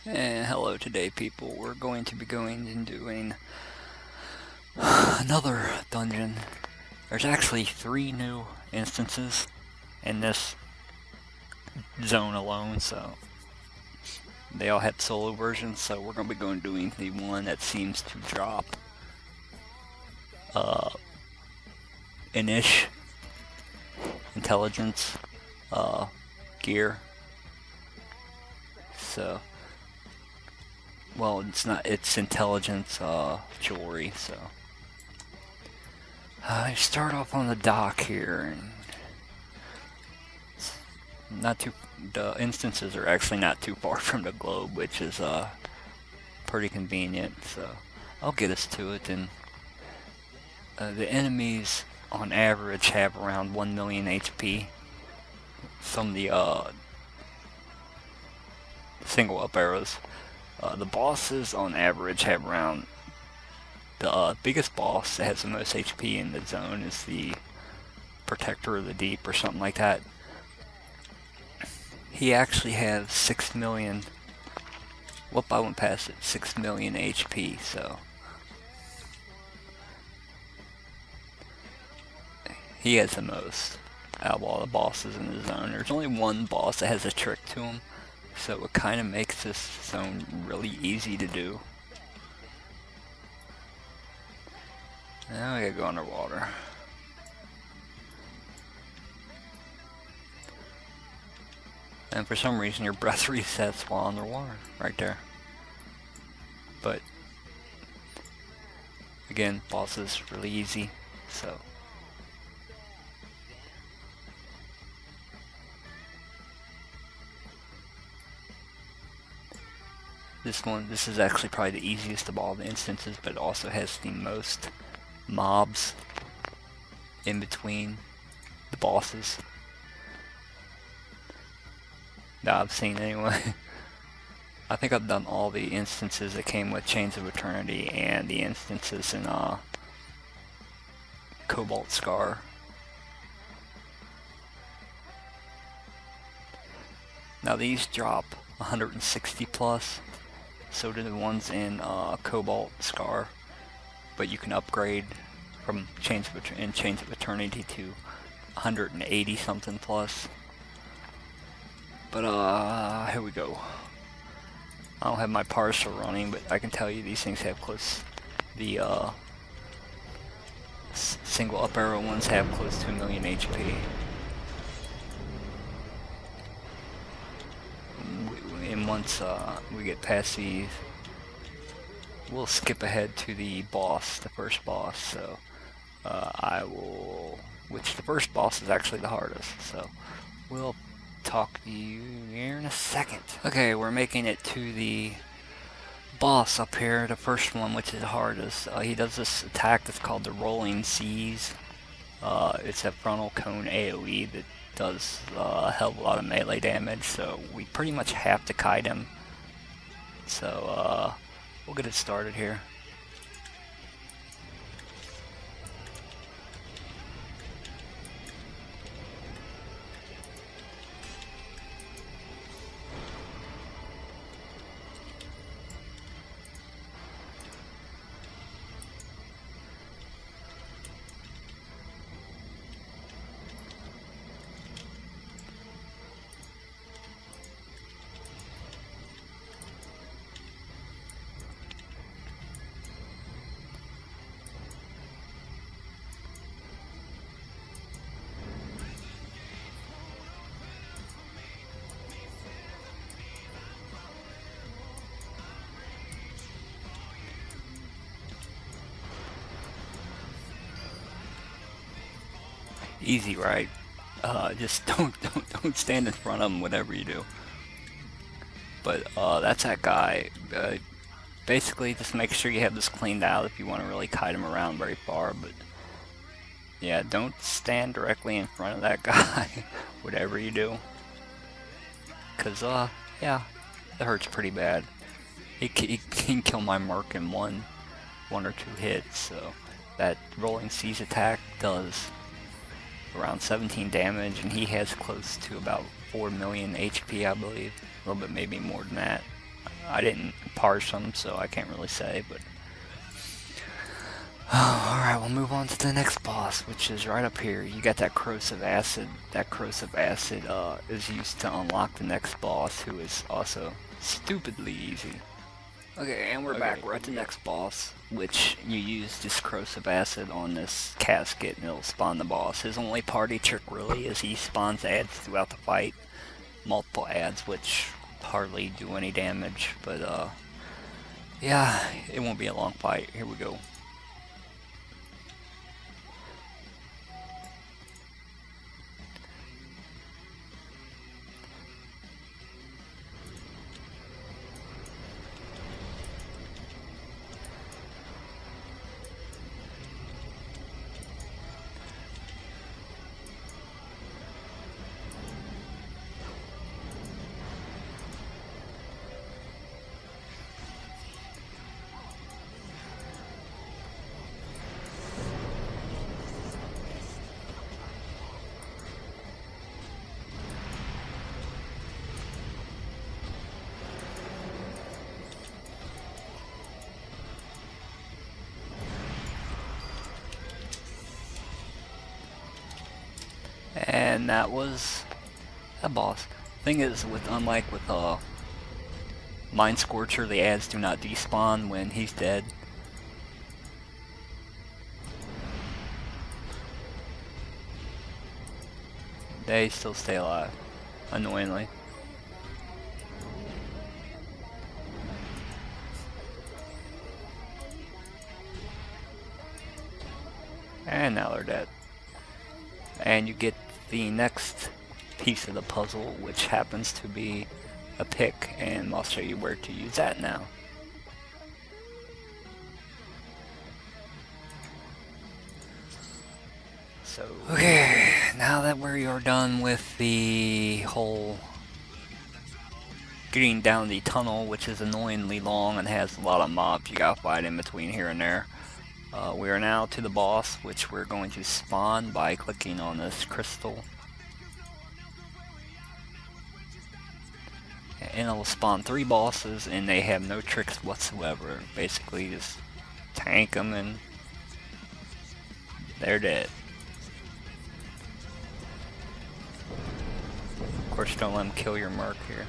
And hello today, people. We're going to be going and doing another dungeon. There's actually 3 new instances in this zone alone, so they all have solo versions, so we're going to be going doing the one that seems to drop uh, Inish intelligence gear. So, well, it's not, it's intelligence jewelry, so. I start off on the dock here, and not too. The instances are actually not too far from the globe, which is pretty convenient. So I'll get us to it. And the enemies, on average, have around 1 million HP. Some of the single up arrows. The bosses, on average, have around. The biggest boss that has the most HP in the zone is the Protector of the Deep or something like that. He actually has 6 million. Whoop, I went past it. 6 million HP, so. He has the most out of all the bosses in the zone. There's only one boss that has a trick to him, so it kind of makes this zone really easy to do. Now we gotta go underwater. And for some reason your breath resets while underwater, right there. But again, boss is really easy, so. This is actually probably the easiest of all the instances, but it also has the most mobs in between the bosses that I've seen anyway. I think I've done all the instances that came with Chains of Eternity and the instances in Cobalt Scar. Now these drop 160 plus, so do the ones in Cobalt Scar, but you can upgrade from Chains of Eternity to 180 something plus. But here we go. I don't have my parcel running, but I can tell you these things have close. The single up arrow ones have close to 1 million HP. And once we get past these, we'll skip ahead to the boss, the first boss. So which the first boss is actually the hardest. So we'll talk to you here in a second. Okay, we're making it to the boss up here, the first one, which is the hardest. He does this attack that's called the Rolling Seas. It's a frontal cone AoE that does a hell of a lot of melee damage, so we pretty much have to kite him. So we'll get it started here. Easy, right? Just don't stand in front of him, whatever you do. But that's that guy. Basically, just make sure you have this cleaned out if you want to really kite him around very far. But yeah, don't stand directly in front of that guy, whatever you do. Cause yeah, it hurts pretty bad. He can kill my mark in one or two hits. So that Rolling Seas attack does around 17 damage, and he has close to about 4 million HP, I believe. A little bit maybe more than that. I didn't parse them, so I can't really say, but... Alright, we'll move on to the next boss, which is right up here. You got that corrosive acid. That corrosive acid is used to unlock the next boss, who is also stupidly easy. Okay, and we're back. We're at the next boss, which you use this corrosive acid on this casket and it'll spawn the boss. His only party trick really is he spawns ads throughout the fight. Multiple ads, which hardly do any damage, but yeah, it won't be a long fight. Here we go. And that was a boss. Thing is, unlike with Mind Scorcher, the ads do not despawn when he's dead. They still stay alive, annoyingly. And now they're dead. And you get the next piece of the puzzle, which happens to be a pick, and I'll show you where to use that now. So, okay, now that we are done with the whole getting down the tunnel, which is annoyingly long and has a lot of mobs you gotta fight in between here and there. We are now to the boss, which we're going to spawn by clicking on this crystal. And it will spawn 3 bosses, and they have no tricks whatsoever. Basically, just tank them and they're dead. Of course, don't let them kill your merc here.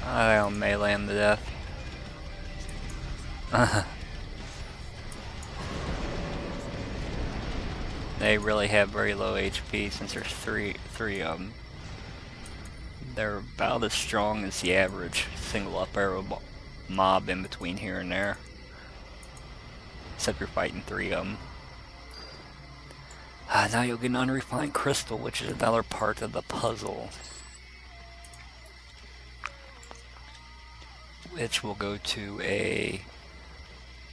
I'll melee him to death. They really have very low HP since there's three of them. They're about as strong as the average single up arrow mob in between here and there. Except you're fighting 3 of them. Now you'll get an unrefined crystal, which is another part of the puzzle. Which will go to a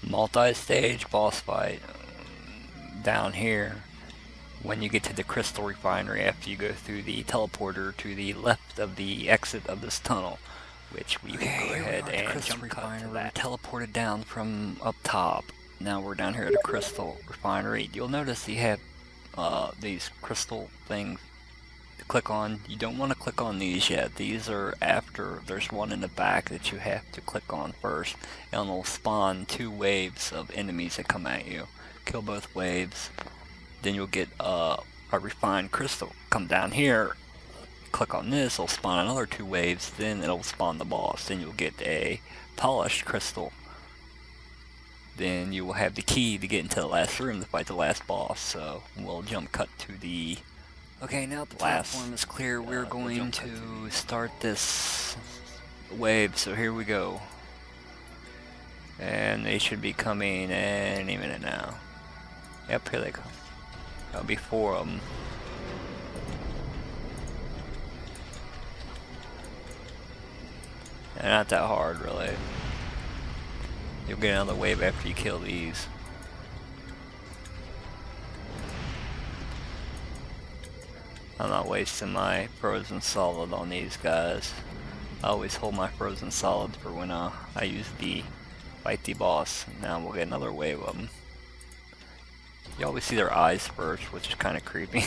multi-stage boss fight down here when you get to the crystal refinery after you go through the teleporter to the left of the exit of this tunnel, which we will go ahead and jump cut to that. Teleported down from up top. Now we're down here at a crystal refinery. You'll notice you have these crystal things to click on. You don't want to click on these yet. These are after. There's one in the back that you have to click on first, and it'll spawn 2 waves of enemies that come at you. Kill both waves, then you'll get a refined crystal. Come down here, click on this, it'll spawn another 2 waves, then it'll spawn the boss. Then you'll get a polished crystal. Then you will have the key to get into the last room to fight the last boss. So we'll jump cut to the... Okay, now the platform is clear. We're going to start this wave, so here we go. And they should be coming any minute now. Yep, here they come. There'll be 4 of them. They're not that hard, really. You'll get another wave after you kill these. I'm not wasting my frozen solid on these guys. I always hold my frozen solid for when I use the fight the boss. Now we'll get another wave of them. You always see their eyes first, which is kind of creepy.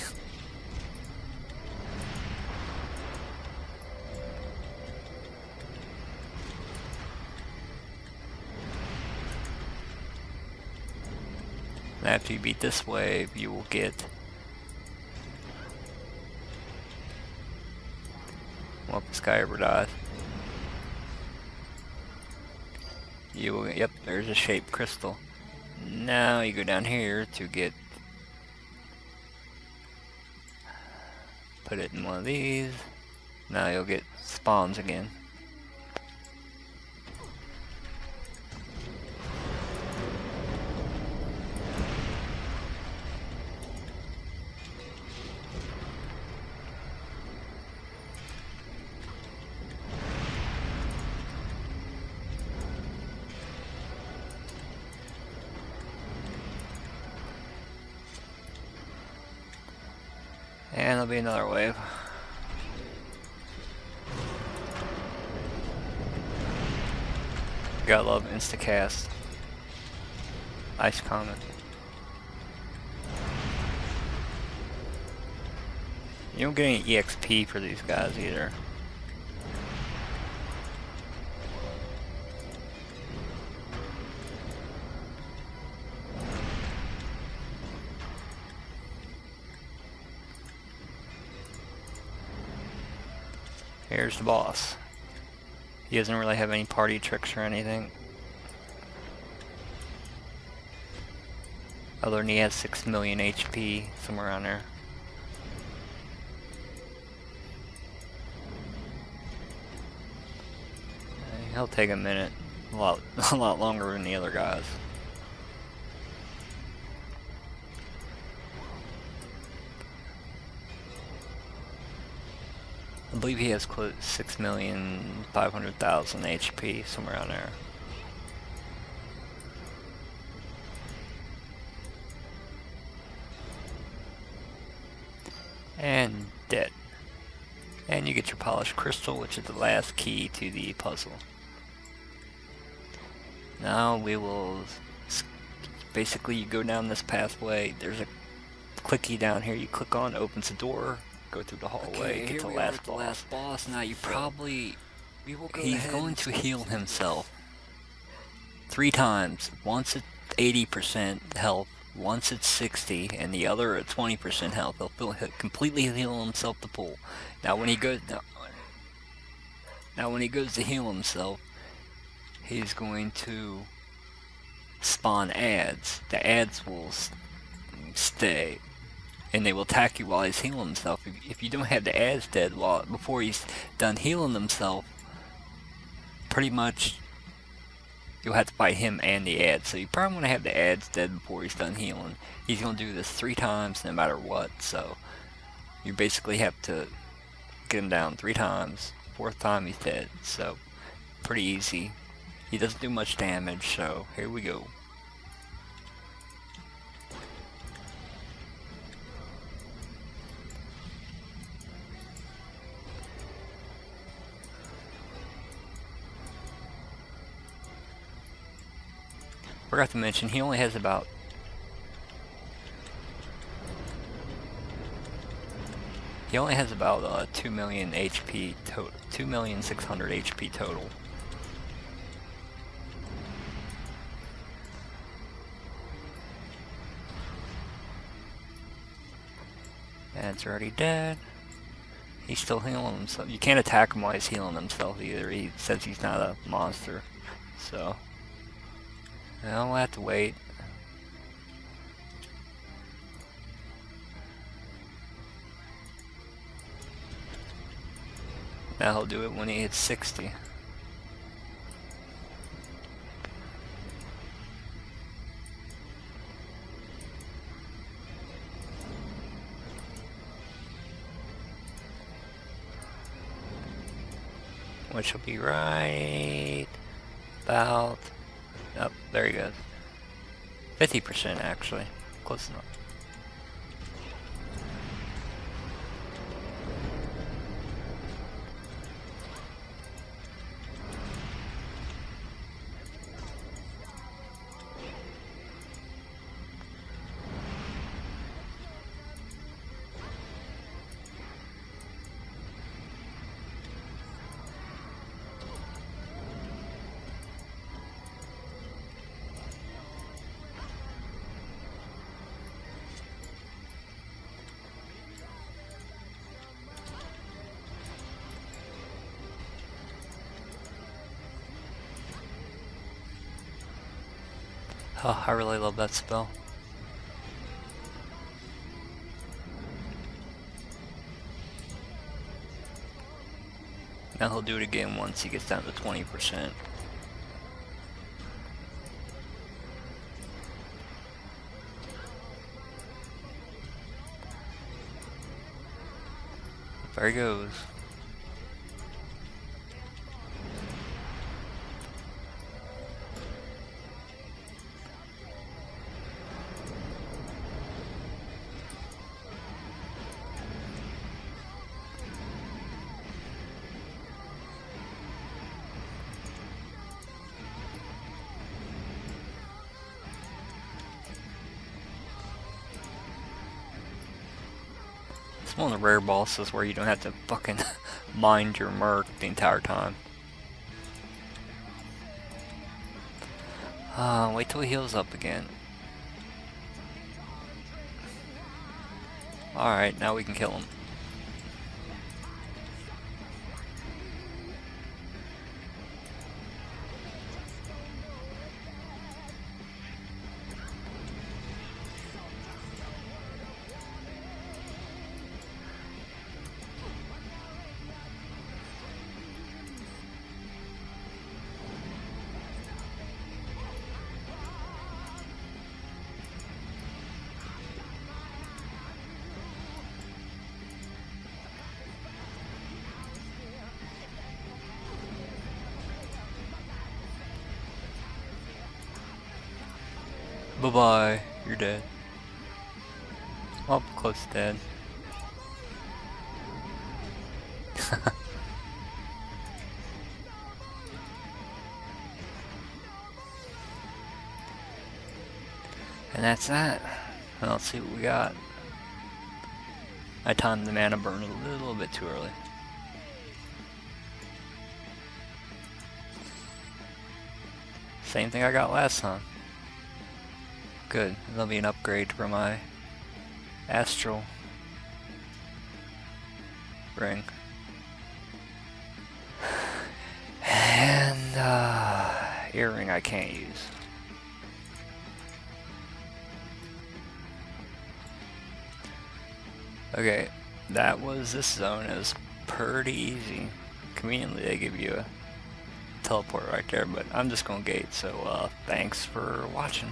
And after you beat this wave, you will get... Well, if this guy ever dies. You will, yep, there's a shaped crystal. Now you go down here to get... Put it in one of these. Now you'll get spawns again. And there'll be another wave. Gotta love instacast. Nice comment. You don't get any EXP for these guys either. Here's the boss. He doesn't really have any party tricks or anything. Other than he has 6 million HP, somewhere around there. He'll take a minute, a lot longer than the other guys. I believe he has close 6,500,000 HP, somewhere around there. And dead. And you get your polished crystal, which is the last key to the puzzle. Now we will... Basically, you go down this pathway. There's a clicky down here. You click on, opens the door. Go through the hallway, get to the last boss. Now you probably... He's going to heal himself 3 times. Once at 80% health, once at 60, and the other at 20% health. He'll completely heal himself to full. Now when he goes... Now when he goes to heal himself, he's going to spawn ads. The ads will stay. And they will attack you while he's healing himself. If you don't have the ads dead before he's done healing himself, pretty much you'll have to fight him and the ads. So you probably want to have the ads dead before he's done healing. He's going to do this 3 times no matter what. So you basically have to get him down 3 times. 4th time he's dead. So pretty easy. He doesn't do much damage. So here we go. Forgot to mention, he only has about... He only has about 2 million HP total. 2,600,000 HP total. And it's already dead. He's still healing himself. You can't attack him while he's healing himself either. He says he's not a monster. So... Now we'll have to wait. Now he'll do it when he hits 60. Which will be right about... Oh, there he goes. 50% actually. Close enough. Oh, I really love that spell. Now he'll do it again once he gets down to 20%. There he goes. It's one of the rare bosses where you don't have to fucking mind your merc the entire time. Wait till he heals up again. Alright, now we can kill him. Bye-bye, you're dead. Oh, close to dead. And that's that. Well, let's see what we got. I timed the mana burn a little bit too early. Same thing I got last time. Good, that'll be an upgrade for my astral ring. And earring I can't use. Okay, that was this zone. It was pretty easy. Conveniently they give you a teleport right there, but I'm just gonna gate, so thanks for watching.